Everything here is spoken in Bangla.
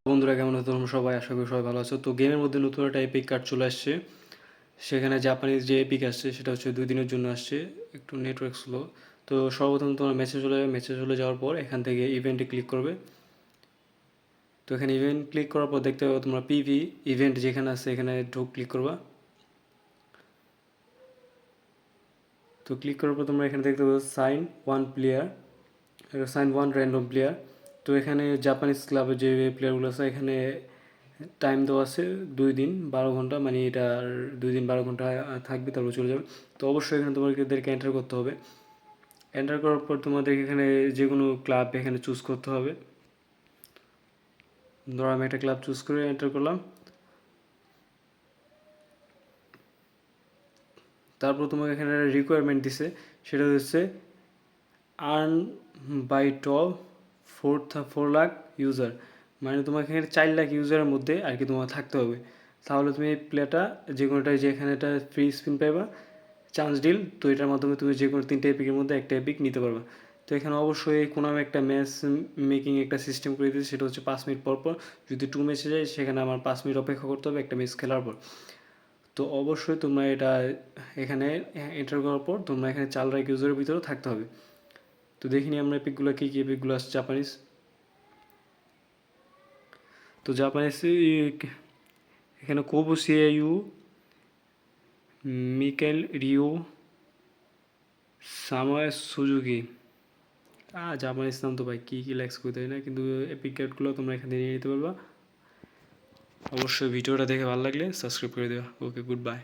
বন্ধুরা কেমন আছো তোমরা সবাই? আশা করি সবাই ভালো আছো। তো গেমের মধ্যে নতুন একটা এপিক কার্ড চলে আসছে। সেখানে জাপানিজ যে এপিক আসছে সেটা হচ্ছে 2 দিনের জন্য আসছে। একটু নেটওয়ার্ক স্লো। তো সর্বপ্রথম তোমার মেসেজ চলে যাওয়ার পর এখান থেকে ইভেন্টে ক্লিক করবে। তো এখানে ইভেন্ট ক্লিক করার পর দেখতে পাবে তোমরা পিভি ইভেন্ট যেখানে আছে এখানে ক্লিক করবা। তো ক্লিক করার পর তোমরা এখানে দেখতে পাবে সাইন ওয়ান র্যান্ডম প্লেয়ার। তো এখানে জাপানিজ ক্লাবের যে প্লেয়ারগুলো আছে এখানে টাইম দেওয়া আছে 2 দিন 12 ঘন্টা, মানে এটা 2 দিন 12 ঘন্টা থাকবে, তারপর চলে যাবে। তো অবশ্যই এখানে তোমাদেরকে এন্টার করতে হবে। এন্টার করার পর তোমাদের এখানে যে কোনো ক্লাব এখানে চুজ করতে হবে। ধরো আমি একটা ক্লাব চুজ করে এন্টার করলাম। তারপর তোমাকে এখানে রিকোয়ারমেন্ট দিছে, সেটা হচ্ছে earn by top 4 lakh user, মানে তোমাকে এখানে 4 লাখ ইউজারের মধ্যে আর কি তোমার থাকতে হবে। তাহলে তুমি এই প্লেটা যে কোনোটাই, যে এখানে একটা ফ্রি স্পিন পাইবা, চান্স ডিল। তো এটার মাধ্যমে তুমি যে কোনো 3টে এপিকের মধ্যে একটা এপিক নিতে পারবা। তো এখানে অবশ্যই কোনো একটা ম্যাচ মেকিং একটা সিস্টেম করে দিয়েছে, সেটা হচ্ছে 5 মিনিট পর পর যদি 2 ম্যাচে যায় সেখানে আমার 5 মিনিট অপেক্ষা করতে হবে একটা ম্যাচ খেলার পর। তো অবশ্যই তোমরা এটা এখানে এন্টার করার পর তোমরা এখানে 4 লাখ ইউজারের ভিতরেও থাকতে হবে। তো দেখিনি আমরা এপিকগুলো কী কী এপিকগুলো আসছে জাপানিজ। তো জাপানিজ এখানে কোবুসিয়াইউ, মিকেল রিও, সামায় সুজুকি। জাপানিজ নাম তো ভাই কী কী লেখা করতে হয় না, কিন্তু এপিক কার্ডগুলো তোমরা এখানে নিয়ে নিতে পারবা। অবশ্যই ভিডিওটা দেখে ভালো লাগলে সাবস্ক্রাইব করে দেওয়া। ওকে, গুড বাই।